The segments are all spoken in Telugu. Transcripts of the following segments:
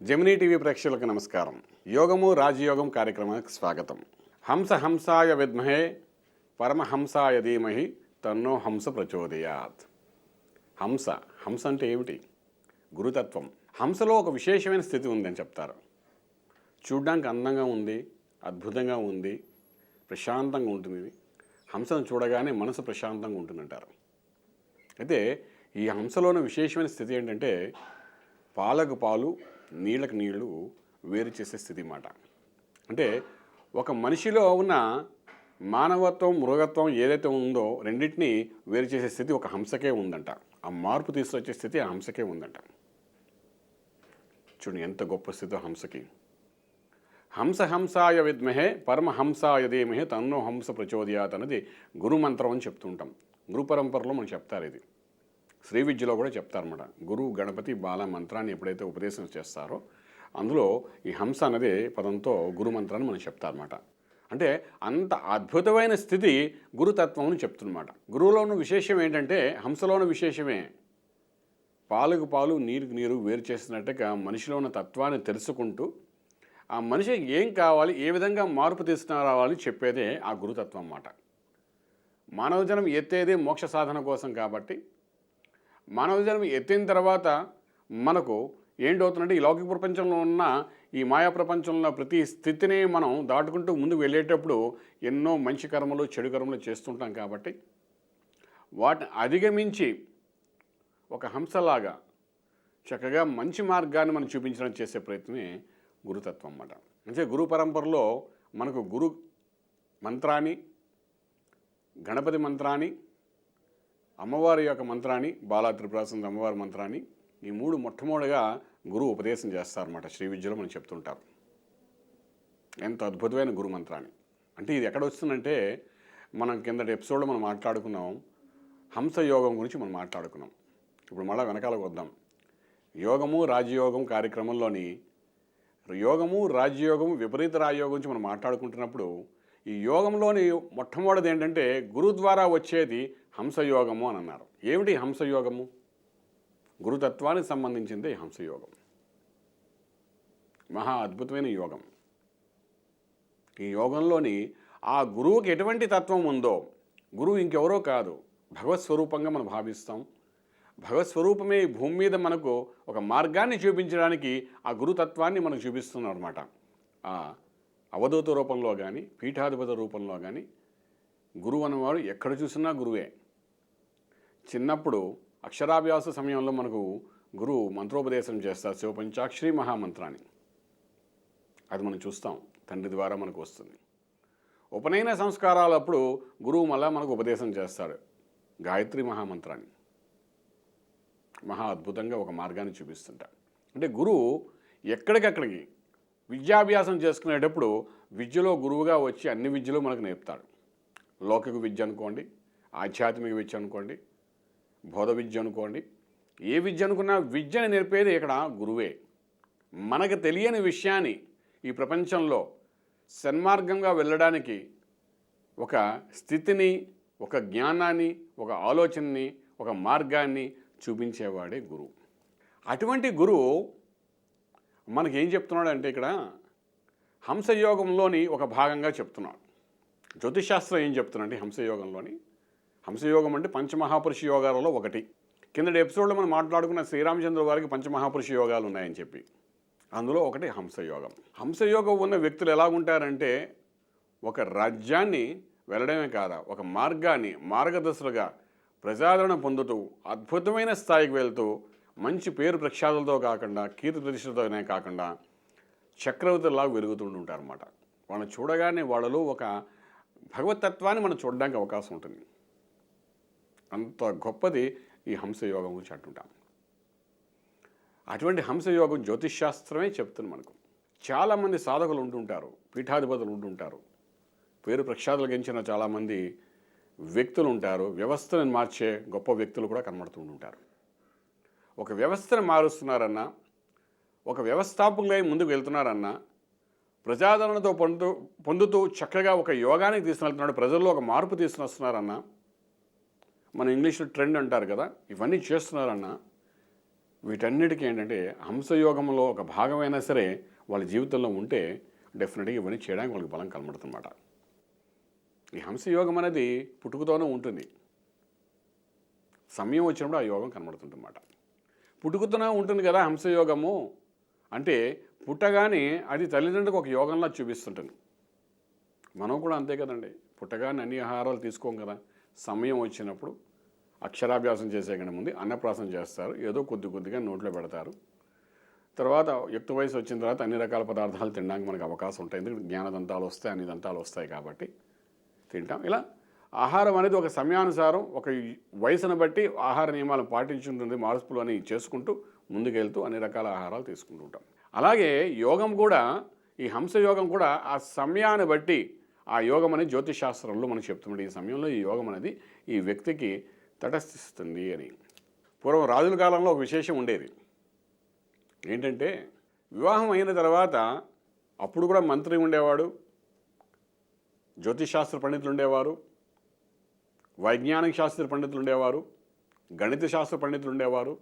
జెమినీ టీవీ ప్రేక్షకులకు నమస్కారం. యోగము రాజయోగం కార్యక్రమానికి స్వాగతం. హంస హంసాయ విద్మహే పరమహంసాయ ధీమహి తన్నో హంస ప్రచోదయాత్. హంస హంస అంటే ఏమిటి? గురుతత్వం. హంసలో ఒక విశేషమైన స్థితి ఉందని చెప్తారు. చూడ్డానికి అందంగా ఉంది, అద్భుతంగా ఉంది, ప్రశాంతంగా ఉంటుంది. హంసను చూడగానే మనసు ప్రశాంతంగా ఉంటుందంటారు. అయితే ఈ హంసలోని విశేషమైన స్థితి ఏంటంటే పాలకు పాలు, నీళ్ళకు నీళ్లు వేరు చేసే స్థితి మాట. అంటే ఒక మనిషిలో ఉన్న మానవత్వం, మృగత్వం ఏదైతే ఉందో రెండింటినీ వేరు చేసే స్థితి ఒక హంసకే ఉందంట. ఆ మార్పు తీసుకొచ్చే స్థితి ఆ హంసకే ఉందంట. చూడండి ఎంత గొప్ప స్థితి హంసకి. హంస హంసాయ విద్మహే పరమహంసాయ ధీమహి తన్నో హంస ప్రచోదయాత్ అన్నది గురు మంత్రం అని చెప్తుంటాం. గురు పరంపరలో మనకు చెప్తారు. ఇది శ్రీ విద్యలో కూడా చెప్తారన్నమాట. గురువు గణపతి బాల మంత్రాన్ని ఎప్పుడైతే ఉపదేశం చేస్తారో అందులో ఈ హంస అనేది పదంతో గురు మంత్రాన్ని మనం చెప్తారన్నమాట. అంటే అంత అద్భుతమైన స్థితి గురుతత్వం అని చెప్తున్నమాట. గురువులో ఉన్న విశేషం ఏంటంటే హంసలో ఉన్న విశేషమే. పాలకు పాలు, నీరుకు నీరు వేరు చేసినట్టుగా మనిషిలో ఉన్న తత్వాన్ని తెలుసుకుంటూ ఆ మనిషికి ఏం కావాలి, ఏ విధంగా మార్పు తీసుకురావాలి చెప్పేదే ఆ గురుతత్వం అన్నమాట. మానవ జన్మ ఎత్తేదే మోక్ష సాధన కోసం కాబట్టి మానవ జన్మ ఎత్తిన తర్వాత మనకు ఏంటవుతుందంటే ఈ లౌకిక ప్రపంచంలో ఉన్న ఈ మాయా ప్రపంచంలో ప్రతి స్థితిని మనం దాటుకుంటూ ముందుకు వెళ్ళేటప్పుడు ఎన్నో మంచి కర్మలు, చెడు కర్మలు చేస్తుంటాం. కాబట్టి వాటిని అధిగమించి ఒక హంసలాగా చక్కగా మంచి మార్గాన్ని మనం చూపించడం చేసే ప్రయత్నమే గురుతత్వం అన్నమాట. అంటే గురు పరంపరలో మనకు గురు మంత్రాన్ని, గణపతి మంత్రాన్ని, అమ్మవారి యొక్క మంత్రాన్ని, బాలా త్రిపురాసుందరి అమ్మవారి మంత్రాన్ని, ఈ మూడు మొట్టమొదటిగా గురువు ఉపదేశం చేస్తారన్నమాట. శ్రీ విద్యలో మనం చెప్తుంటారు. ఎంత అద్భుతమైన గురు మంత్రాన్ని. అంటే ఇది ఎక్కడ వస్తుందంటే మనం కిందటి ఎపిసోడ్లో మనం మాట్లాడుకున్నాం, హంస యోగం గురించి మనం మాట్లాడుకున్నాం. ఇప్పుడు మళ్ళీ వెనకాలకు వద్దాం. యోగము రాజయోగం కార్యక్రమంలోని యోగము రాజయోగము విపరీత రాజయోగం గురించి మనం మాట్లాడుకుంటున్నప్పుడు ఈ యోగంలోని మొట్టమొదటిది ఏంటంటే గురు ద్వారా వచ్చేది హంసయోగము అని అన్నారు. ఏమిటి హంసయోగము? గురుతత్వానికి సంబంధించింది హంసయోగం. మహా అద్భుతమైన యోగం. ఈ యోగంలోని ఆ గురువుకి ఎటువంటి తత్వం ఉందో, గురువు ఇంకెవరో కాదు, భగవత్ స్వరూపంగా మనం భావిస్తాం. భగవత్ స్వరూపమే ఈ భూమి మీద మనకు ఒక మార్గాన్ని చూపించడానికి ఆ గురుతత్వాన్ని మనకు చూపిస్తున్నాం అనమాట. ఆ అవధూత రూపంలో కానీ, పీఠాధిపతి రూపంలో కానీ గురువు అనేవాడు ఎక్కడ చూసినా గురువే. చిన్నప్పుడు అక్షరాభ్యాస సమయంలో మనకు గురువు మంత్రోపదేశం చేస్తారు, శివపంచాక్షరి మహామంత్రాన్ని. అది మనం చూస్తాం, తండ్రి ద్వారా మనకు వస్తుంది. ఉపనయన సంస్కారాలప్పుడు గురువు మళ్ళా మనకు ఉపదేశం చేస్తాడు గాయత్రి మహామంత్రాన్ని. మహా అద్భుతంగా ఒక మార్గాన్ని చూపిస్తుంటాడు. అంటే గురువు ఎక్కడికక్కడికి విద్యాభ్యాసం చేసుకునేటప్పుడు విద్యలో గురువుగా వచ్చి అన్ని విద్యలు మనకు నేర్పుతాడు. లౌకిక విద్య అనుకోండి, ఆధ్యాత్మిక విద్య అనుకోండి, బోధ విద్య అనుకోండి, ఏ విద్య అనుకున్నా విద్యను నేర్పేది ఇక్కడ గురువే. మనకు తెలియని విషయాన్ని ఈ ప్రపంచంలో సన్మార్గంగా వెళ్ళడానికి ఒక స్థితిని, ఒక జ్ఞానాన్ని, ఒక ఆలోచనని, ఒక మార్గాన్ని చూపించేవాడే గురువు. అటువంటి గురువు మనకేం చెప్తున్నాడు అంటే ఇక్కడ హంసయోగంలోని ఒక భాగంగా చెప్తున్నాడు. జ్యోతిషాస్త్రం ఏం చెప్తున్నాడంటే హంసయోగం అంటే పంచమహాపురుష యోగాలలో ఒకటి. కిందటి ఎపిసోడ్లో మనం మాట్లాడుకున్న శ్రీరామచంద్ర వారికి పంచమహాపురుష యోగాలు ఉన్నాయని చెప్పి అందులో ఒకటి హంసయోగం. హంసయోగం ఉన్న వ్యక్తులు ఎలా ఉంటారంటే ఒక రాజ్యాన్ని వెళ్ళడమే కాదా, ఒక మార్గాన్ని మార్గదర్శులుగా ప్రజాదరణ పొందుతూ అద్భుతమైన స్థాయికి వెళ్తూ మంచి పేరు ప్రఖ్యాతులతో కాకుండా, కీర్తి ప్రతిష్టలతోనే కాకుండా చక్రవర్తుల్లాగా వెలుగుతుంటారు అన్నమాట. వాళ్ళని చూడగానే వాళ్ళలో ఒక భగవతత్వాన్ని మనం చూడడానికి అవకాశం ఉంటుంది. అంత గొప్పది ఈ హంసయోగం గురించి అంటుంటాం. అటువంటి హంసయోగం జ్యోతిష్శాస్త్రమే చెప్తుంది మనకు. చాలామంది సాధకులు ఉంటుంటారు, పీఠాధిపతులు ఉంటుంటారు, పేరు ప్రఖ్యాతులు గెలిచిన చాలామంది వ్యక్తులు ఉంటారు. వ్యవస్థను మార్చే గొప్ప వ్యక్తులు కూడా కనబడుతూ ఉంటారు. ఒక వ్యవస్థను మారుస్తున్నారన్నా, ఒక వ్యవస్థాపకులై ముందుకు వెళ్తున్నారన్నా, ప్రజాదరణతో పొందుతూ చక్కగా ఒక యోగానికి తీసుకువెళ్తున్నాడు, ప్రజల్లో ఒక మార్పు తీసుకుని వస్తున్నారన్నా, మన ఇంగ్లీష్లో ట్రెండ్ అంటారు కదా, ఇవన్నీ చేస్తున్నారన్నా వీటన్నిటికీ ఏంటంటే హంసయోగంలో ఒక భాగమైనా సరే వాళ్ళ జీవితంలో ఉంటే డెఫినెట్గా ఇవన్నీ చేయడానికి వాళ్ళకి బలం కనబడుతుందన్నమాట. ఈ హంసయోగం అనేది పుట్టుకతోనే ఉంటుంది, సమయం వచ్చినప్పుడు ఆ యోగం కనబడుతుందన్నమాట. పుట్టుకతోనే ఉంటుంది కదా హంసయోగము అంటే పుట్టగానే అది తల్లిదండ్రులకు ఒక యోగంలా చూపిస్తుంటుంది. మనం కూడా అంతే కదండి, పుట్టగానే అన్ని ఆహారాలు తీసుకోం కదా, సమయం వచ్చినప్పుడు అక్షరాభ్యాసం చేసే కన్నా ముందు అన్నప్రాసం చేస్తారు, ఏదో కొద్ది కొద్దిగా నోట్లో పెడతారు. తర్వాత యుక్త వయసు వచ్చిన తర్వాత అన్ని రకాల పదార్థాలు తినడానికి మనకు అవకాశం ఉంటాయి, ఎందుకంటే జ్ఞానదంతాలు వస్తాయి, అన్ని దంతాలు వస్తాయి కాబట్టి తింటాం. ఇలా ఆహారం అనేది ఒక సమయానుసారం ఒక వయసును బట్టి ఆహార నియమాలను పాటించుంటుంది, మార్పులు అని చేసుకుంటూ ముందుకెళ్తూ అన్ని రకాల ఆహారాలు తీసుకుంటూ ఉంటాం. అలాగే యోగం కూడా, ఈ హంసయోగం కూడా ఆ సమయాన్ని బట్టి ఆ యోగం అనేది జ్యోతిష్ శాస్త్రంలో మనకు చెప్తుంది. ఈ సమయంలో ఈ యోగం అనేది ఈ వ్యక్తికి తటస్థిస్తుంది అని. పూర్వం రాజుల కాలంలో ఒక విశేషం ఉండేది. ఏంటంటే వివాహం అయిన తర్వాత అప్పుడు కూడా మంత్రి ఉండేవాడు, జ్యోతిష్ శాస్త్ర పండితులు ఉండేవారు, వైజ్ఞానిక శాస్త్ర పండితులు ఉండేవారు, గణిత శాస్త్ర పండితులు ఉండేవారు,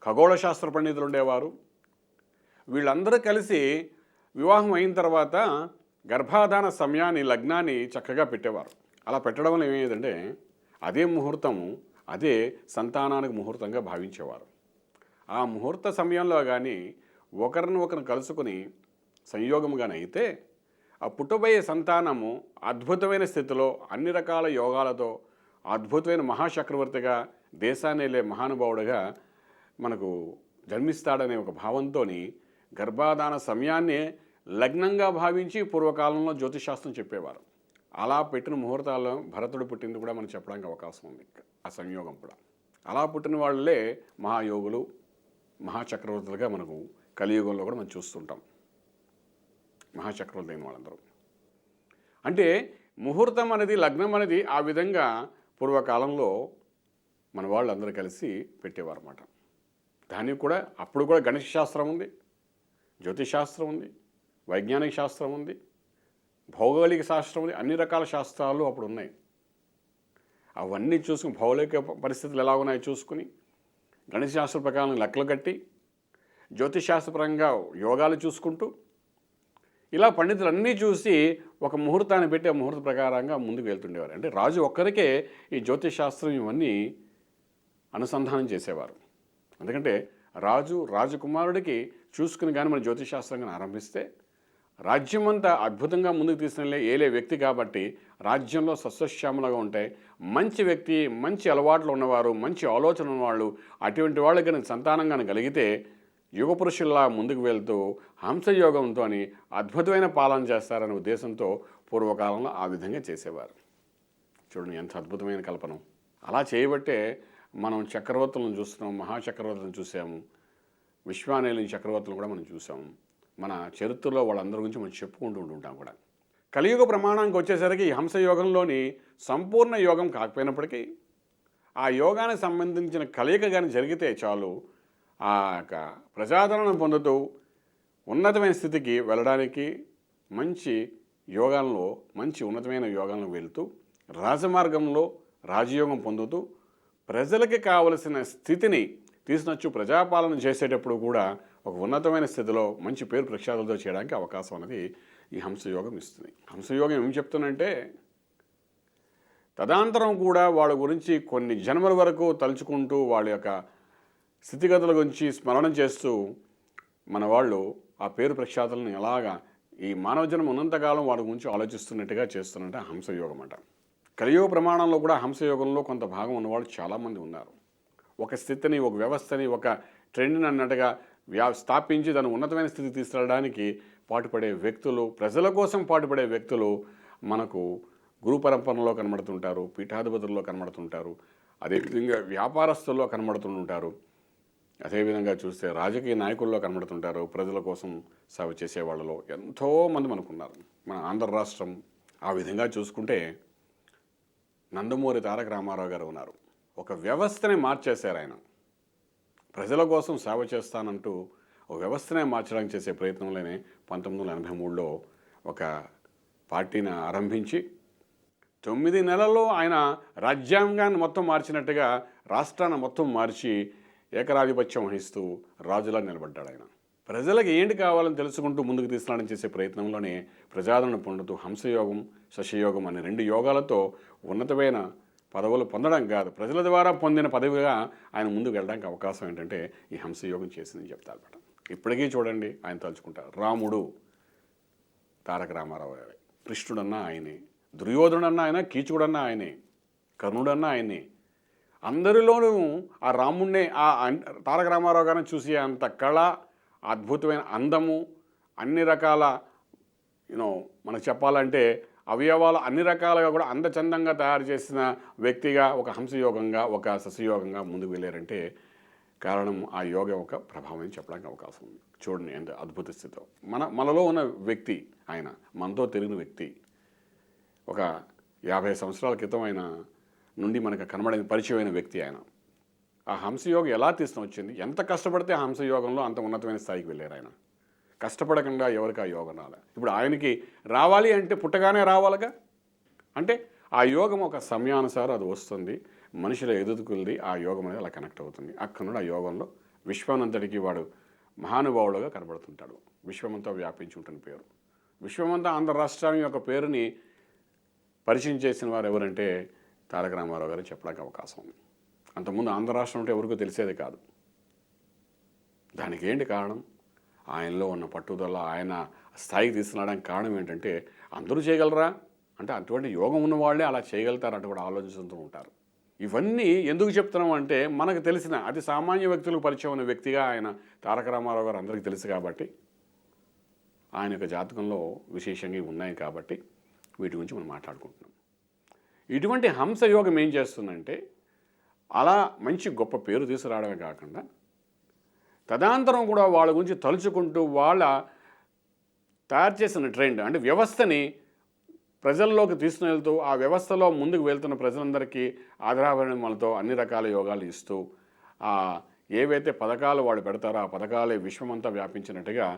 ఖగోళ శాస్త్ర పండితులు ఉండేవారు. వీళ్ళందరూ కలిసి వివాహం అయిన తర్వాత గర్భాధాన సమయాన్ని, లగ్నాన్ని చక్కగా పెట్టేవారు. అలా పెట్టడం వల్ల ఏమయ్యేదంటే అదే ముహూర్తము, అదే సంతానానికి ముహూర్తంగా భావించేవారు. ఆ ముహూర్త సమయంలో కానీ ఒకరిని కలుసుకుని సంయోగముగానే అయితే ఆ పుట్టబోయే సంతానము అద్భుతమైన స్థితిలో అన్ని రకాల యోగాలతో అద్భుతమైన మహాచక్రవర్తిగా, దేశాన్ని వెళ్ళే మహానుభావుడిగా మనకు జన్మిస్తాడనే ఒక భావంతో గర్భాధాన సమయాన్నే లగ్నంగా భావించి పూర్వకాలంలో జ్యోతిషాస్త్రం చెప్పేవారు. అలా పెట్టిన ముహూర్తాల్లో భరతుడు పుట్టింది కూడా మనం చెప్పడానికి అవకాశం ఉంది. ఆ సంయోగం కూడా అలా పుట్టిన వాళ్ళే మహాయోగులు, మహాచక్రవర్తులుగా మనకు కలియుగంలో కూడా మనం చూస్తుంటాం. మహాచక్రవర్తి అయిన వాళ్ళందరూ అంటే ముహూర్తం అనేది, లగ్నం అనేది ఆ విధంగా పూర్వకాలంలో మన వాళ్ళందరూ కలిసి పెట్టేవారు అన్నమాట. దానికి కూడా అప్పుడు కూడా గణిత శాస్త్రం ఉంది, జ్యోతిష్ శాస్త్రం ఉంది, వైజ్ఞానిక శాస్త్రం ఉంది, భౌగోళిక శాస్త్రం ఉంది, అన్ని రకాల శాస్త్రాలు అప్పుడు ఉన్నాయి. అవన్నీ చూసుకుని భౌగోళిక పరిస్థితులు ఎలా ఉన్నాయో చూసుకుని గణిత శాస్త్ర ప్రకారం లెక్కలు కట్టి జ్యోతిష్ శాస్త్రపరంగా యోగాలు చూసుకుంటూ ఇలా పండితులన్నీ చూసి ఒక ముహూర్తాన్ని పెట్టి ఆ ముహూర్త ప్రకారంగా ముందుకు వెళ్తుండేవారు. అంటే రాజు ఒక్కరికే ఈ జ్యోతిష్ శాస్త్రం ఇవన్నీ అనుసంధానం చేసేవారు. ఎందుకంటే రాజకుమారుడికి చూసుకుని కానీ మన జ్యోతిష్ శాస్త్రంగా ఆరంభిస్తే రాజ్యమంతా అద్భుతంగా ముందుకు తీసుకెళ్ళే ఏలే వ్యక్తి కాబట్టి రాజ్యంలో సస్యశ్యామలుగా ఉంటాయి. మంచి వ్యక్తి, మంచి అలవాట్లు ఉన్నవారు, మంచి ఆలోచన ఉన్నవాళ్ళు, అటువంటి వాళ్ళకి కానీ సంతానంగా కలిగితే యుగ పురుషుల్లా ముందుకు వెళ్తూ హంసయోగంతో అద్భుతమైన పాలన చేస్తారనే ఉద్దేశంతో పూర్వకాలంలో ఆ విధంగా చేసేవారు. చూడండి ఎంత అద్భుతమైన కల్పన. అలా చేయబట్టే మనం చక్రవర్తులను చూస్తున్నాం, మహాచక్రవర్తులను చూసాము, విశ్వానేలిన చక్రవర్తులను కూడా మనం చూసాము. మన చరిత్రలో వాళ్ళందరి గురించి మనం చెప్పుకుంటూ ఉంటుంటాం కూడా. కలియుగ ప్రమాణానికి వచ్చేసరికి ఈ హంసయోగంలోని సంపూర్ణ యోగం కాకపోయినప్పటికీ ఆ యోగానికి సంబంధించిన కలయిక కానీ జరిగితే చాలు ఆ యొక్క ప్రజాదరణ పొందుతూ ఉన్నతమైన స్థితికి వెళ్ళడానికి మంచి యోగాల్లో, మంచి ఉన్నతమైన యోగాలను వెళుతూ రాజమార్గంలో రాజయోగం పొందుతూ ప్రజలకి కావలసిన స్థితిని తీసుకొచ్చి ప్రజాపాలన చేసేటప్పుడు కూడా ఒక ఉన్నతమైన స్థితిలో మంచి పేరు ప్రఖ్యాతులతో చేయడానికి అవకాశం అనేది ఈ హంసయోగం ఇస్తుంది. హంసయోగం ఏం చెప్తుందంటే తదనంతరం కూడా వాళ్ళ గురించి కొన్ని జన్మల వరకు తలుచుకుంటూ వాళ్ళ యొక్క స్థితిగతుల గురించి స్మరణం చేస్తూ మన వాళ్ళు ఆ పేరు ప్రఖ్యాతులను ఎలాగా ఈ మానవ జన్మ ఉన్నంతకాలం వాడి గురించి ఆలోచిస్తున్నట్టుగా చేస్తున్నట్టు హంసయోగం అంట. కలియుగ ప్రమాణంలో కూడా హంసయోగంలో కొంత భాగం ఉన్నవాళ్ళు చాలామంది ఉన్నారు. ఒక స్థితిని, ఒక వ్యవస్థని, ఒక ట్రెండ్ని అన్నట్టుగా స్థాపించి దాన్ని ఉన్నతమైన స్థితికి తీసుకెళ్ళడానికి పాటుపడే వ్యక్తులు, ప్రజల కోసం పాటుపడే వ్యక్తులు మనకు గురు పరంపరలో కనబడుతుంటారు, పీఠాధిపతుల్లో కనబడుతుంటారు, అదేవిధంగా వ్యాపారస్తుల్లో కనబడుతుంటారు, అదేవిధంగా చూస్తే రాజకీయ నాయకుల్లో కనబడుతుంటారు, ప్రజల కోసం సేవ చేసే వాళ్ళలో ఎంతోమంది మనకున్నారు. మన ఆంధ్ర రాష్ట్రం ఆ విధంగా చూసుకుంటే నందమూరి తారక రామారావు గారు ఉన్నారు. ఒక వ్యవస్థని మార్చేశారు ఆయన. ప్రజల కోసం సేవ చేస్తానంటూ ఒక వ్యవస్థనే మార్చడానికి చేసే ప్రయత్నంలోనే 1983లో ఒక పార్టీని ఆరంభించి 9 నెలల్లో ఆయన రాజ్యాంగాన్ని మొత్తం మార్చినట్టుగా రాష్ట్రాన్ని మొత్తం మార్చి ఏకరాధిపత్యం వహిస్తూ రాజులా నిలబడ్డాడు ఆయన. ప్రజలకు ఏంటి కావాలని తెలుసుకుంటూ ముందుకు తీసుకురావడం చేసే ప్రయత్నంలోనే ప్రజాదరణ పొందుతూ హంసయోగం, శశయోగం అనే 2 యోగాలతో ఉన్నతమైన పదవులు పొందడం కాదు, ప్రజల ద్వారా పొందిన పదవిగా ఆయన ముందుకు వెళ్ళడానికి అవకాశం ఏంటంటే ఈ హంసయోగం చేసిందని చెప్తారు అన్నమాట. ఇప్పటికీ చూడండి ఆయన తలుచుకుంటారు. రాముడు తారక రామారావు గారే, కృష్ణుడన్నా ఆయనే, దుర్యోధనుడన్నా ఆయన, కీచుడన్నా ఆయనే, కర్ణుడన్నా ఆయనే. అందరిలోనూ ఆ రాముడినే ఆ తారక రామారావు గారిని చూసి అంత కళ, అద్భుతమైన అందము, అన్ని రకాల మనకు చెప్పాలంటే అవయవాలు అన్ని రకాలుగా కూడా అందచందంగా తయారు చేసిన వ్యక్తిగా ఒక హంసయోగంగా, ఒక శశయోగంగా ముందుకు వెళ్ళారంటే కారణం ఆ యోగ ఒక ప్రభావం అని చెప్పడానికి అవకాశం ఉంది. చూడండి ఎంత అద్భుత స్థితిలో మనలో ఉన్న వ్యక్తి ఆయన, మనతో తిరిగిన వ్యక్తి. ఒక 50 సంవత్సరాల క్రితం ఆయన నుండి మనకు కనబడిన పరిచయమైన వ్యక్తి ఆయన. ఆ హంసయోగం ఎలా తీసుకుని వచ్చింది, ఎంత కష్టపడితే ఆ హంసయోగంలో అంత ఉన్నతమైన స్థాయికి వెళ్ళారు ఆయన. కష్టపడకుండా ఎవరికి ఆ యోగం రాలే. ఇప్పుడు ఆయనకి రావాలి అంటే పుట్టగానే రావాలిగా. అంటే ఆ యోగం ఒక సమయానుసారం అది వస్తుంది, మనుషుల ఎదుగుదలది ఆ యోగం అనేది అలా కనెక్ట్ అవుతుంది. అక్కడ నుండి ఆ యోగంలో విశ్వానంతటికి వాడు మహానుభావుడుగా కనబడుతుంటాడు. విశ్వమంతా వ్యాపించి ఉంటుంది పేరు. విశ్వమంతా ఆంధ్ర రాష్ట్రాన్ని యొక్క పేరుని పరిచయం చేసిన వారు ఎవరంటే తారక రామారావు గారు చెప్పడానికి అవకాశం ఉంది. అంతకుముందు ఆంధ్ర రాష్ట్రం అంటే ఎవరికో తెలిసేది కాదు. దానికి ఏంటి కారణం? ఆయనలో ఉన్న పట్టుదల, ఆయన స్థాయికి తీసుకురావడానికి కారణం ఏంటంటే అందరూ చేయగలరా అంటే అటువంటి యోగం ఉన్న వాళ్ళే అలా చేయగలుగుతారంటే కూడా ఆలోచిస్తూ ఉంటారు. ఇవన్నీ ఎందుకు చెప్తున్నాం అంటే మనకు తెలిసిన అతి సామాన్య వ్యక్తులకు పరిచయం ఉన్న వ్యక్తిగా ఆయన తారక రామారావు గారు అందరికీ తెలుసు కాబట్టి, ఆయన యొక్క జాతకంలో విశేషంగా ఉన్నాయి కాబట్టి వీటి గురించి మనం మాట్లాడుకుంటున్నాం. ఇటువంటి హంసయోగం ఏం చేస్తుందంటే అలా మంచి గొప్ప పేరు తీసుకురావడమే కాకుండా తదనంతరం కూడా వాళ్ళ గురించి తలుచుకుంటూ వాళ్ళ తయారు చేసిన ట్రెండ్ అంటే వ్యవస్థని ప్రజల్లోకి తీసుకుని వెళ్తూ ఆ వ్యవస్థలో ముందుకు వెళ్తున్న ప్రజలందరికీ ఆధారాభరణలతో అన్ని రకాల యోగాలు ఇస్తూ ఏవైతే పథకాలు వాళ్ళు పెడతారో ఆ పథకాలే విశ్వమంతా వ్యాపించినట్టుగా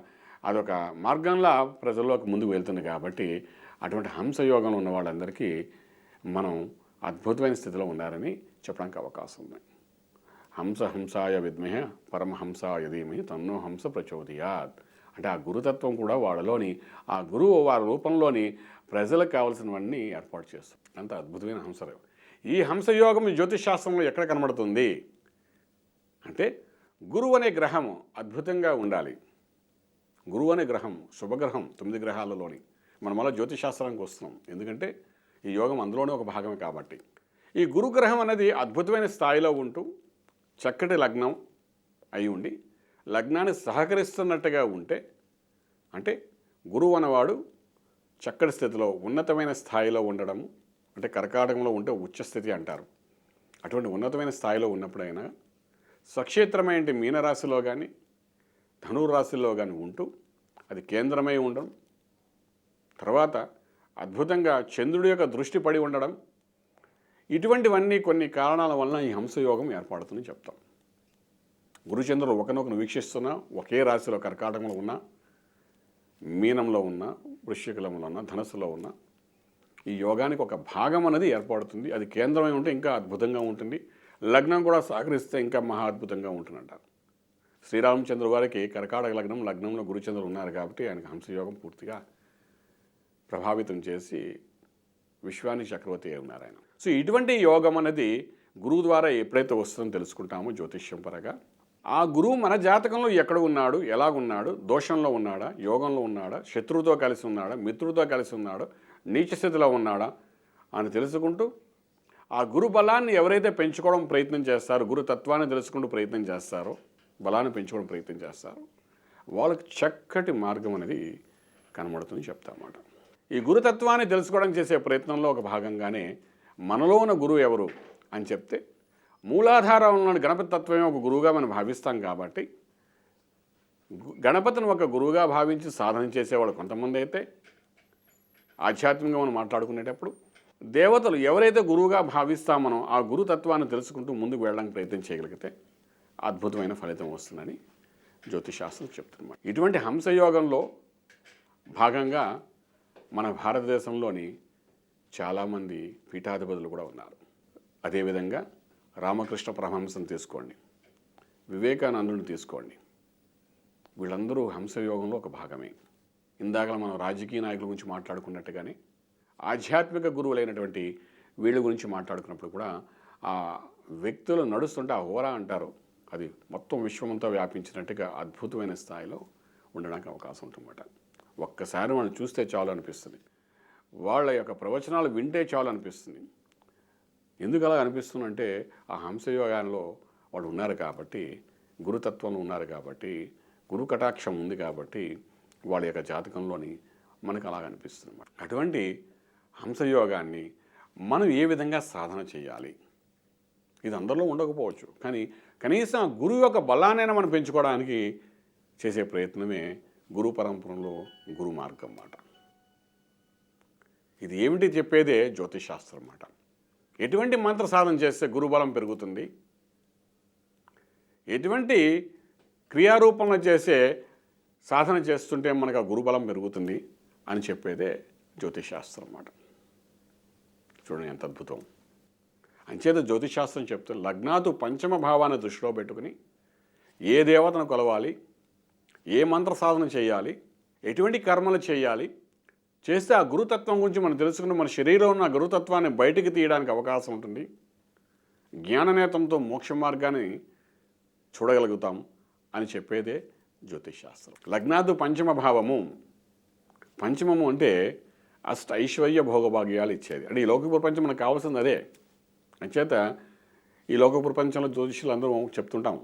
అదొక మార్గంలో ప్రజల్లోకి ముందుకు వెళ్తుంది. కాబట్టి అటువంటి హంసయోగంలో ఉన్న వాళ్ళందరికీ మనం అద్భుతమైన స్థితిలో ఉన్నారని చెప్పడానికి అవకాశం ఉంది. హంసాయ విద్మహే పరమహంసాయ ధీమహి తన్నో హంస ప్రచోదయాత్ అంటే ఆ గురుతత్వం కూడా వాళ్ళలోని ఆ గురువు వారి రూపంలోని ప్రజలకు కావాల్సినవన్నీ ఏర్పాటు చేస్తుంది. అంత అద్భుతమైన హంసయోగం. ఈ హంసయోగం జ్యోతిష్ శాస్త్రంలో ఎక్కడ కనబడుతుంది అంటే గురువు అనే గ్రహము అద్భుతంగా ఉండాలి. గురువు అనే గ్రహం శుభగ్రహం 9 గ్రహాలలోని. మనం మళ్ళీ జ్యోతిష్ శాస్త్రానికి వస్తున్నాం, ఎందుకంటే ఈ యోగం అందులోనే ఒక భాగమే కాబట్టి. ఈ గురుగ్రహం అనేది అద్భుతమైన స్థాయిలో ఉంటూ చక్కటి లగ్నం అయి ఉండి లగ్నాన్ని సహకరిస్తున్నట్టుగా ఉంటే అంటే గురువు అన్నవాడు చక్కటి స్థితిలో ఉన్నతమైన స్థాయిలో ఉండడము అంటే కర్కాటకంలో ఉంటే ఉచ్చస్థితి అంటారు. అటువంటి ఉన్నతమైన స్థాయిలో ఉన్నప్పుడైనా స్వక్షేత్రమైన మీనరాశిలో కానీ ధనురాశిలో కానీ ఉంటూ అది కేంద్రమై ఉండడం, తర్వాత అద్భుతంగా చంద్రుడి యొక్క దృష్టి పడి ఉండడం, ఇటువంటివన్నీ కొన్ని కారణాల వలన ఈ హంసయోగం ఏర్పడుతుందని చెప్తాం. గురుచంద్రుడు ఒకనొకరు వీక్షిస్తున్నా ఒకే రాశిలో కర్కాటకంలో ఉన్న, మీనంలో ఉన్న, వృశ్చికంలో ఉన్న, ధనస్సులో ఉన్న ఈ యోగానికి ఒక భాగం అనేది ఏర్పడుతుంది. అది కేంద్రమై ఉంటే ఇంకా అద్భుతంగా ఉంటుంది. లగ్నం కూడా సహకరిస్తే ఇంకా మహా అద్భుతంగా ఉంటుందంటారు. శ్రీరామచంద్ర వారికి కర్కాటక లగ్నంలో గురుచంద్రుడు ఉన్నారు కాబట్టి ఆయనకు హంసయోగం పూర్తిగా ప్రభావితం చేసి విశ్వానికి చక్రవర్తి అయి ఉన్నారు ఆయన. సో ఇటువంటి యోగం అనేది గురువు ద్వారా ఎప్పుడైతే వస్తుందో తెలుసుకుంటామో జ్యోతిష్యం పరంగా ఆ గురువు మన జాతకంలో ఎక్కడ ఉన్నాడు, ఎలాగున్నాడు, దోషంలో ఉన్నాడా, యోగంలో ఉన్నాడా, శత్రువుతో కలిసి ఉన్నాడా, మిత్రుడితో కలిసి ఉన్నాడా, నీచ స్థితిలో ఉన్నాడా అని తెలుసుకుంటూ ఆ గురు బలాన్ని ఎవరైతే పెంచుకోవడం ప్రయత్నం చేస్తారో, గురు తత్వాన్ని తెలుసుకుంటూ ప్రయత్నం చేస్తారో, బలాన్ని పెంచుకోవడం ప్రయత్నం చేస్తారో వాళ్ళకి చక్కటి మార్గం అనేది కనబడుతుంది చెప్తామాట. ఈ గురుతత్వాన్ని తెలుసుకోవడానికి చేసే ప్రయత్నంలో ఒక భాగంగానే మనలో ఉన్న గురువు ఎవరు అని చెప్తే మూలాధారంలోని గణపతి తత్వమే ఒక గురువుగా మనం భావిస్తాం కాబట్టి గణపతిని ఒక గురువుగా భావించి సాధన చేసేవాళ్ళు కొంతమంది అయితే ఆధ్యాత్మికంగా మనం మాట్లాడుకునేటప్పుడు దేవతలు ఎవరైతే గురువుగా భావిస్తామనో ఆ గురుతత్వాన్ని తెలుసుకుంటూ ముందుకు వెళ్ళడానికి ప్రయత్నం చేయగలిగితే అద్భుతమైన ఫలితం వస్తుందని జ్యోతిషాస్త్రం చెప్తున్నమాట. ఇటువంటి హంసయోగంలో భాగంగా మన భారతదేశంలోని చాలామంది పీఠాధిపతులు కూడా ఉన్నారు. అదేవిధంగా రామకృష్ణ పరమహంసను తీసుకోండి, వివేకానందుని తీసుకోండి, వీళ్ళందరూ హంసయోగంలో ఒక భాగమే. ఇందాక మనం రాజకీయ నాయకుల గురించి మాట్లాడుకున్నట్టుగానే ఆధ్యాత్మిక గురువులైనటువంటి వీళ్ళ గురించి మాట్లాడుకున్నప్పుడు కూడా ఆ వ్యక్తులు నడుస్తుంటే ఆ హోరా అంటారు, అది మొత్తం విశ్వమంతా వ్యాపించినట్టుగా అద్భుతమైన స్థాయిలో ఉండడానికి అవకాశం ఉంటుందన్నమాట. ఒక్కసారి వాళ్ళు చూస్తే చాలు అనిపిస్తుంది, వాళ్ళ యొక్క ప్రవచనాలు వింటే చాలు అనిపిస్తుంది. ఎందుకు అలా అనిపిస్తుందంటే ఆ హంసయోగాల్లో వాళ్ళు ఉన్నారు కాబట్టి, గురుతత్వంలో ఉన్నారు కాబట్టి, గురు కటాక్షం ఉంది కాబట్టి వాళ్ళ యొక్క జాతకంలోని మనకు అలాగ అనిపిస్తుంది అన్నమాట. అటువంటి హంసయోగాన్ని మనం ఏ విధంగా సాధన చేయాలి, ఇది అందరిలో ఉండకపోవచ్చు, కానీ కనీసం గురువు యొక్క బలాన్నైనా మనం పెంచుకోవడానికి చేసే ప్రయత్నమే గురు పరంపరలో గురు మార్గం అన్నమాట. ఇది ఏమిటి చెప్పేదే జ్యోతిషాస్త్రం అన్నమాట. ఎటువంటి మంత్ర సాధన చేస్తే గురుబలం పెరుగుతుంది, ఎటువంటి క్రియారూపంలో చేసే సాధన చేస్తుంటే మనకు ఆ గురుబలం పెరుగుతుంది అని చెప్పేదే జ్యోతిషాస్త్రం అన్నమాట. చూడండి ఎంత అద్భుతం. అంచేత జ్యోతిషాస్త్రం చెప్తుంది, లగ్నాతు పంచమ భావాన్ని దృష్టిలో పెట్టుకుని ఏ దేవతను కొలవాలి, ఏ మంత్ర సాధన చేయాలి, ఎటువంటి కర్మలు చేయాలి, చేస్తే ఆ గురుతత్వం గురించి మనం తెలుసుకుని మన శరీరంలో ఉన్న గురుతత్వాన్ని బయటికి తీయడానికి అవకాశం ఉంటుంది. జ్ఞాననేతంతో మోక్ష మార్గాన్ని చూడగలుగుతాం అని చెప్పేదే జ్యోతిషాస్త్రం. లగ్నాదు పంచమ భావము, పంచమము అంటే అష్ట ఐశ్వర్య భోగభాగ్యాలు ఇచ్చేది. అంటే ఈ లౌకిక ప్రపంచం మనకు కావాల్సింది అదే. అంచేత ఈ లౌకిక ప్రపంచంలో జ్యోతిషులు అందరూ చెప్తుంటాం,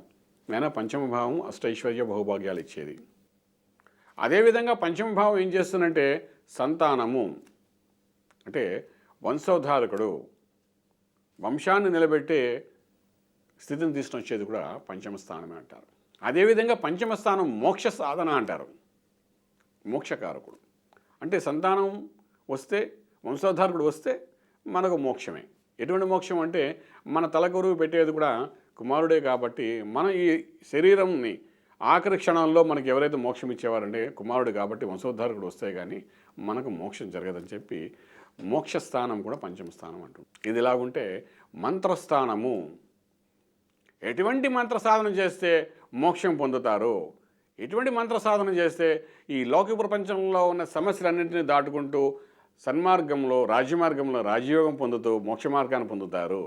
నేను పంచమ భావం అష్ట ఐశ్వర్య భోగభాగ్యాలు ఇచ్చేది. అదేవిధంగా పంచమ భావం ఏం చేస్తుందంటే సంతానము, అంటే వంశోద్ధారకుడు, వంశాన్ని నిలబెట్టే స్థితిని తీసుకుని వచ్చేది కూడా పంచమ స్థానమే అంటారు. అదేవిధంగా పంచమ స్థానం మోక్ష సాధన అంటారు, మోక్షకారకుడు. అంటే సంతానం వస్తే, వంశోద్ధారకుడు వస్తే మనకు మోక్షమే. ఎటువంటి మోక్షం అంటే మన తలకొరువు పెట్టేది కూడా కుమారుడే కాబట్టి మన ఈ శరీరంని ఆఖరి క్షణంలో మనకి ఎవరైతే మోక్షం ఇచ్చేవారంటే కుమారుడు కాబట్టి వంశోద్ధారకుడు వస్తే కానీ మనకు మోక్షం జరగదని చెప్పి మోక్షస్థానం కూడా పంచమ స్థానం అంటుంది. ఇది ఇలాగుంటే మంత్రస్థానము, ఎటువంటి మంత్ర సాధన చేస్తే మోక్షం పొందుతారు, ఎటువంటి మంత్ర సాధన చేస్తే ఈ లౌకిక ప్రపంచంలో ఉన్న సమస్యలన్నింటినీ దాటుకుంటూ సన్మార్గంలో రాజ్యమార్గంలో రాజయోగం పొందుతూ మోక్ష మార్గాన్ని పొందుతారు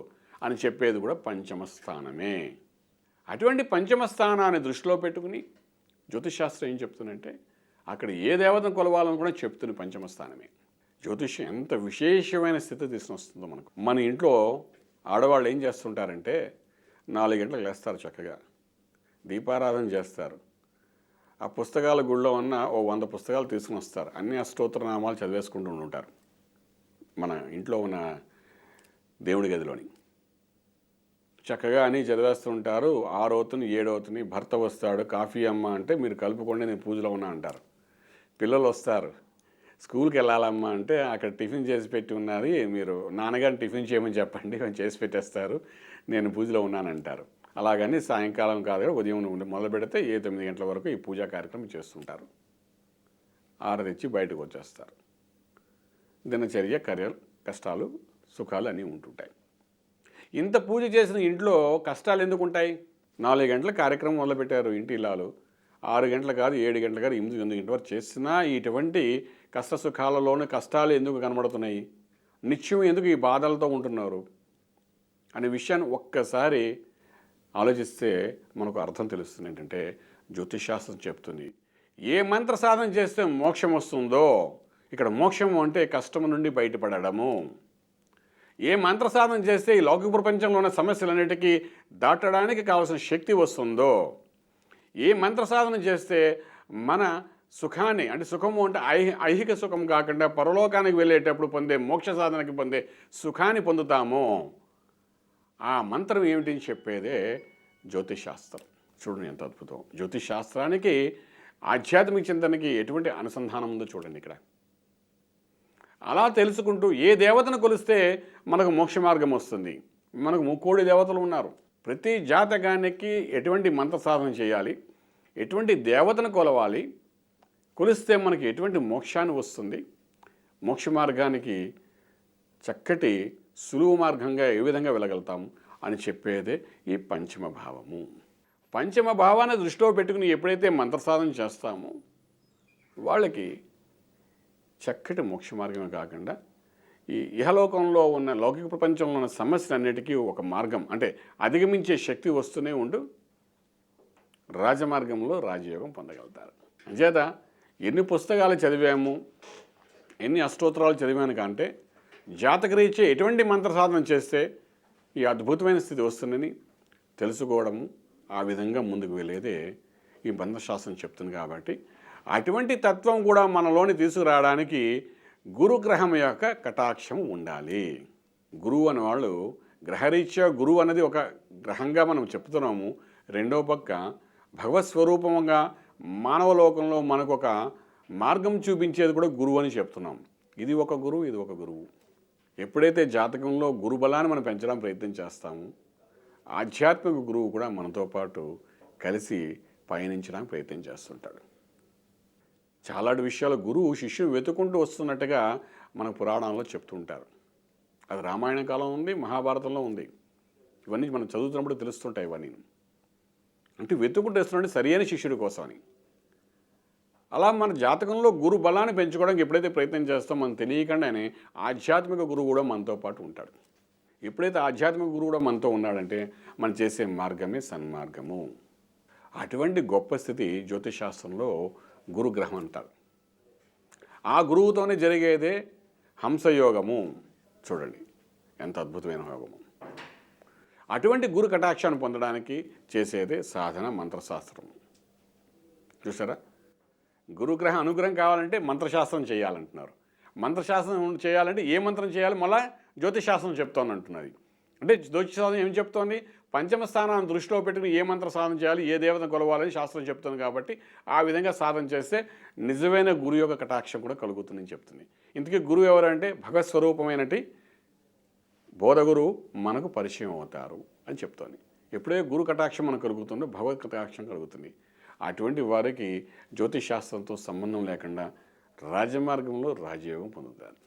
అని చెప్పేది కూడా పంచమ స్థానమే. అటువంటి పంచమ స్థానాన్ని దృష్టిలో పెట్టుకుని జ్యోతిషశాస్త్రం ఏం చెప్తుందంటే అక్కడ ఏ దేవతను కొలవాలని కూడా చెప్తుంది పంచమ స్థానమే. జ్యోతిష్యం ఎంత విశేషమైన స్థితి తీసుకొస్తుందో మనకు. మన ఇంట్లో ఆడవాళ్ళు ఏం చేస్తుంటారంటే 4 గంటలకు లేస్తారు, చక్కగా దీపారాధన చేస్తారు, ఆ పుస్తకాల గుళ్ళో ఉన్న 100 పుస్తకాలు తీసుకుని వస్తారు, అన్ని అష్టోత్తరనామాలు చదివేసుకుంటూ ఉంటారు మన ఇంట్లో ఉన్న దేవుడి గదిలోని. చక్కగా అన్నీ చదివేస్తూ ఉంటారు. 6 అవుతుంది 7 అవుతుంది, భర్త వస్తాడు, కాఫీ అమ్మ అంటే మీరు కలుపుకోండి నేను పూజలో ఉన్నా అంటారు. పిల్లలు వస్తారు, స్కూల్కి వెళ్ళాలమ్మా అంటే అక్కడ టిఫిన్ చేసి పెట్టి ఉన్నది, మీరు నాన్నగారిని టిఫిన్ చేయమని చెప్పండి కొంచెం చేసి పెట్టేస్తారు, నేను పూజలో ఉన్నానంటారు. అలాగని సాయంకాలం కాదు ఉదయం మొదలు పెడితే 9 గంటల వరకు ఈ పూజా కార్యక్రమం చేస్తుంటారు. ఆరతిచ్చి బయటకు వచ్చేస్తారు. దినచర్య కష్టాలు సుఖాలు అన్నీ ఉంటుంటాయి. ఇంత పూజ చేసిన ఇంట్లో కష్టాలు ఎందుకు ఉంటాయి? 4 గంటల కార్యక్రమం మొదలుపెట్టారు ఇంటి ఇల్లాలు, 6 గంటలు కాదు 7 గంటలు కాదు 8 గంటల వరకు చేసినా ఇటువంటి కష్ట సుఖాలలోనే కష్టాలు ఎందుకు కనబడుతున్నాయి, నిత్యం ఎందుకు ఈ బాధలతో ఉంటున్నారు అనే విషయాన్ని ఒక్కసారి ఆలోచిస్తే మనకు అర్థం తెలుస్తుంది. ఏంటంటే జ్యోతిషశాస్త్రం చెప్తుంది ఏ మంత్ర సాధన చేస్తే మోక్షం వస్తుందో, ఇక్కడ మోక్షము అంటే కష్టం నుండి బయటపడము. ఏ మంత్ర సాధన చేస్తే ఈ లౌకిక ప్రపంచంలో ఉన్న సమస్యలన్నిటికీ దాటడానికి కావాల్సిన శక్తి వస్తుందో, ఏ మంత్ర సాధన చేస్తే మన సుఖాన్ని, అంటే సుఖము అంటే ఐహిక సుఖం కాకుండా పరలోకానికి వెళ్ళేటప్పుడు పొందే మోక్ష సాధనకి పొందే సుఖాన్ని పొందుతామో ఆ మంత్రం ఏమిటి చెప్పేదే జ్యోతిషశాస్త్రం. చూడండి ఎంత అద్భుతం. జ్యోతిషశాస్త్రానికి ఆధ్యాత్మిక చింతనకి ఎటువంటి అనుసంధానం ఉందో చూడండి ఇక్కడ. అలా తెలుసుకుంటూ ఏ దేవతను కొలిస్తే మనకు మోక్ష మార్గం వస్తుంది. మనకు 3 దేవతలు ఉన్నారు. ప్రతి జాతకానికి ఎటువంటి మంత్ర సాధన చేయాలి, ఎటువంటి దేవతను కొలవాలి, కొలిస్తే మనకి ఎటువంటి మోక్షాన్ని వస్తుంది, మోక్ష మార్గానికి చక్కటి సులువు మార్గంగా ఏ విధంగా వెళ్ళగలుగుతాము అని చెప్పేదే ఈ పంచమ భావము. పంచమ భావాన్ని దృష్టిలో పెట్టుకుని ఎప్పుడైతే మంత్రసాధన చేస్తామో వాళ్ళకి చక్కటి మోక్ష మార్గమే కాకుండా ఈ ఇహలోకంలో ఉన్న లౌకిక ప్రపంచంలో ఉన్న సమస్యలన్నిటికీ ఒక మార్గం అంటే అధిగమించే శక్తి వస్తూనే ఉంటూ రాజమార్గంలో రాజయోగం పొందగలుగుతారు. అంచేత ఎన్ని పుస్తకాలు చదివాము, ఎన్ని అష్టోత్తరాలు చదివాను కంటే జాతకరీత్యా ఎటువంటి మంత్ర సాధన చేస్తే ఈ అద్భుతమైన స్థితి వస్తుందని తెలుసుకోవడము, ఆ విధంగా ముందుకు వెళ్ళేదే ఈ బంధశాస్త్రం చెప్తుంది. కాబట్టి అటువంటి తత్వం కూడా మనలోని తీసుకురావడానికి గురుగ్రహం యొక్క కటాక్షం ఉండాలి. గురువు అనేవాళ్ళు గ్రహరీత్యా గురువు అనేది ఒక గ్రహంగా మనం చెప్తున్నాము. రెండో పక్క భగవత్ స్వరూపంగా మానవలోకంలో మనకు ఒక మార్గం చూపించేది కూడా గురువు అని చెప్తున్నాం. ఇది ఒక గురువు, ఇది ఒక గురువు. ఎప్పుడైతే జాతకంలో గురుబలాన్ని మనం పెంచడానికి ప్రయత్నం చేస్తామో ఆధ్యాత్మిక గురువు కూడా మనతో పాటు కలిసి పయనించడానికి ప్రయత్నం చేస్తుంటాడు. చాలా విషయాలు గురువు శిష్యుని వెతుకుంటూ వస్తున్నట్టుగా మన పురాణాల్లో చెప్తుంటారు. అది రామాయణ కాలం ఉంది, మహాభారతంలో ఉంది. ఇవన్నీ మనం చదువుతున్నప్పుడు తెలుస్తుంటాయి. ఇవన్నీ అంటే వెతుకుంటూ వస్తున్నట్టు సరి అయిన శిష్యుడి కోసమని. అలా మన జాతకంలో గురు బలాన్ని పెంచుకోవడానికి ఎప్పుడైతే ప్రయత్నం చేస్తామో మనం తెలియకుండానే ఆధ్యాత్మిక గురువు కూడా మనతో పాటు ఉంటాడు. ఎప్పుడైతే ఆధ్యాత్మిక గురువు కూడా మనతో ఉన్నాడంటే మనం చేసే మార్గమే సన్మార్గము. అటువంటి గొప్ప స్థితి జ్యోతిషాస్త్రంలో గురుగ్రహం అంటారు. ఆ గురువుతోనే జరిగేదే హంసయోగము. చూడండి ఎంత అద్భుతమైన యోగము. అటువంటి గురు కటాక్షాన్ని పొందడానికి చేసేదే సాధన మంత్రశాస్త్రం. చూసారా, గురుగ్రహ అనుగ్రహం కావాలంటే మంత్రశాస్త్రం చేయాలంటున్నారు. మంత్రశాస్త్రం చేయాలంటే ఏ మంత్రం చేయాలి మళ్ళా జ్యోతిషాస్త్రం చెప్తోందంటున్నది. అంటే జ్యోతిషాస్త్రం ఏం చెప్తోంది, పంచమ స్థానాన్ని దృష్టిలో పెట్టుకుని ఏ మంత్ర సాధన చేయాలి, ఏ దేవత కొలవాలని శాస్త్రం చెప్తుంది. కాబట్టి ఆ విధంగా సాధన చేస్తే నిజమైన గురు యొక్క కటాక్షం కూడా కలుగుతుందని చెప్తుంది. ఇంతకీ గురువు ఎవరంటే భగవత్ స్వరూపమైనటి బోధగురువు మనకు పరిచయం అవుతారు అని చెప్తోంది. ఎప్పుడైతే గురు కటాక్షం మనకు కలుగుతుందో భగవత్ కటాక్షం కలుగుతుంది. అటువంటి వారికి జ్యోతిషాస్త్రంతో సంబంధం లేకుండా రాజమార్గంలో రాజయోగం పొందుతారు.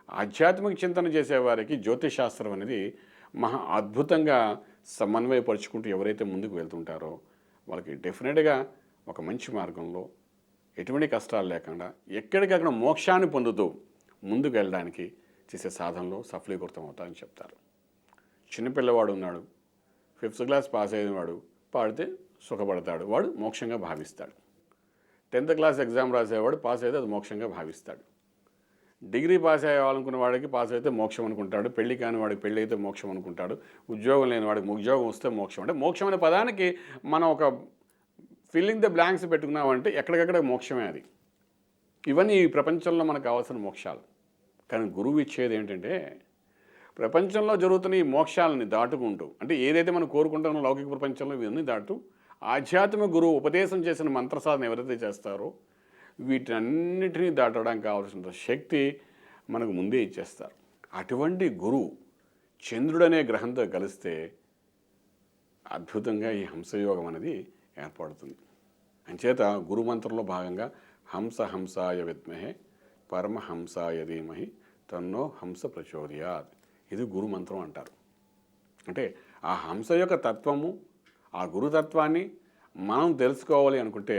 ఆధ్యాత్మిక చింతన చేసేవారికి జ్యోతిషాస్త్రం అనేది మహా అద్భుతంగా సమన్వయపరుచుకుంటూ ఎవరైతే ముందుకు వెళ్తుంటారో వాళ్ళకి డెఫినెట్గా ఒక మంచి మార్గంలో ఎటువంటి కష్టాలు లేకుండా ఎక్కడికక్కడ మోక్షాన్ని పొందుతూ ముందుకు వెళ్ళడానికి చేసే సాధనలో సఫలీకృతం అవుతారని చెప్తారు. చిన్నపిల్లవాడు ఉన్నాడు, 5th క్లాస్ పాస్ అయిన వాడు పాడితే సుఖపడతాడు, వాడు మోక్షంగా భావిస్తాడు. 10th క్లాస్ ఎగ్జామ్ రాసేవాడు పాస్ అయితే అది మోక్షంగా భావిస్తాడు. డిగ్రీ పాస్ అయ్యాలనుకున్న వాడికి పాస్ అయితే మోక్షం అనుకుంటాడు, పెళ్లి కాని వాడికి పెళ్ళి అయితే మోక్షం అనుకుంటాడు, ఉద్యోగం లేని వాడికి ఉద్యోగం వస్తే మోక్షం. అంటే మోక్షం అనే పదానికి మనం ఒక ఫిల్లింగ్ ద బ్లాంక్స్ పెట్టుకున్నామంటే ఎక్కడికక్కడ మోక్షమే అది. ఇవన్నీ ఈ ప్రపంచంలో మనకు కావాల్సిన మోక్షాలు. కానీ గురువు ఇచ్చేది ఏంటంటే ప్రపంచంలో జరుగుతున్న ఈ మోక్షాలని దాటుకుంటూ, అంటే ఏదైతే మనం కోరుకుంటున్నామో లౌకిక ప్రపంచంలో ఇవన్నీ దాటు ఆధ్యాత్మిక గురువు ఉపదేశం చేసిన మంత్రసాధన ఎవరైతే చేస్తారో వీటన్నిటినీ దాటడానికి కావాల్సిన శక్తి మనకు ముందే ఇచ్చేస్తారు. అటువంటి గురువు చంద్రుడనే గ్రహంతో కలిస్తే అద్భుతంగా ఈ హంసయోగం అనేది ఏర్పడుతుంది. అంచేత గురుమంత్రంలో భాగంగా హంస హంసాయ విద్మహే పరమహంసాయ ధీమహి తన్నో హంస ప్రచోదయాత్, ఇది గురుమంత్రం అంటారు. అంటే ఆ హంస యొక్క తత్వము, ఆ గురుతత్వాన్ని మనం తెలుసుకోవాలి అనుకుంటే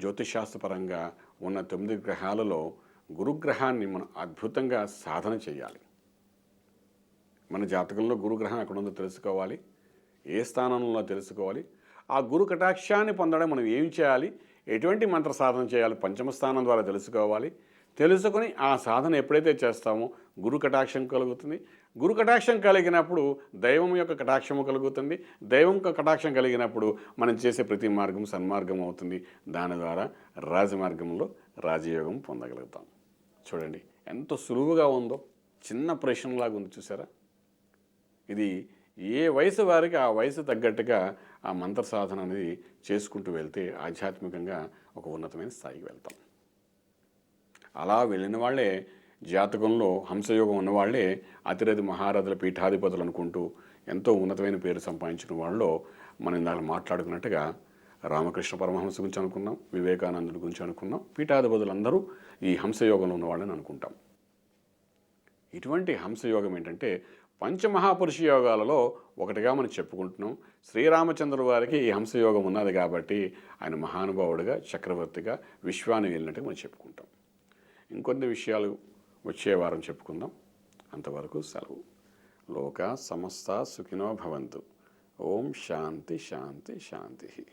జ్యోతిషాస్త్రపరంగా ఉన్న 9 గ్రహాలలో గురుగ్రహాన్ని మనం అద్భుతంగా సాధన చేయాలి. మన జాతకంలో గురుగ్రహం ఎక్కడ ఉందో తెలుసుకోవాలి, ఏ స్థానంలో తెలుసుకోవాలి. ఆ గురు కటాక్షాన్ని పొందడం మనం ఏం చేయాలి, ఎటువంటి మంత్ర సాధన చేయాలి, పంచమ స్థానం ద్వారా తెలుసుకోవాలి. తెలుసుకొని ఆ సాధన ఎప్పుడైతే చేస్తామో గురు కటాక్షం కలుగుతుంది. గురు కటాక్షం కలిగినప్పుడు దైవం యొక్క కటాక్షము కలుగుతుంది. దైవం యొక్క కటాక్షం కలిగినప్పుడు మనం చేసే ప్రతి మార్గం సన్మార్గం అవుతుంది. దాని ద్వారా రాజమార్గంలో రాజయోగం పొందగలుగుతాం. చూడండి ఎంత సులువుగా ఉందో, చిన్న ప్రశ్నలాగా ఉంది చూసారా. ఇది ఏ వయసు వారికి ఆ వయసు తగ్గట్టుగా ఆ మంత్ర సాధన అనేది చేసుకుంటూ వెళ్తే ఆధ్యాత్మికంగా ఒక ఉన్నతమైన స్థాయికి వెళ్తాం. అలా వెళ్ళిన వాళ్ళే జాతకంలో హంసయోగం ఉన్నవాళ్లే అతిరథి మహారథుల పీఠాధిపతులు అనుకుంటూ ఎంతో ఉన్నతమైన పేరు సంపాదించిన వాళ్ళలో మనం ఇందాక మాట్లాడుకున్నట్టుగా రామకృష్ణ పరమహంస గురించి అనుకున్నాం, వివేకానందుడి గురించి అనుకున్నాం. పీఠాధిపతులందరూ ఈ హంసయోగంలో ఉన్నవాళ్ళని అనుకుంటాం. ఇటువంటి హంసయోగం ఏంటంటే పంచమహాపురుష యోగాలలో ఒకటిగా మనం చెప్పుకుంటున్నాం. శ్రీరామచంద్రుల వారికి ఈ హంసయోగం ఉన్నది కాబట్టి ఆయన మహానుభావుడిగా, చక్రవర్తిగా విశ్వాన్ని వెళ్ళినట్టుగా మనం చెప్పుకుంటాం. ఇంకొన్ని విషయాలు వచ్చే వారం చెప్పుకుందాం. అంతవరకు సెలవు. లోకా సమస్త సుఖినో భవంతు. ఓం శాంతి శాంతి శాంతి.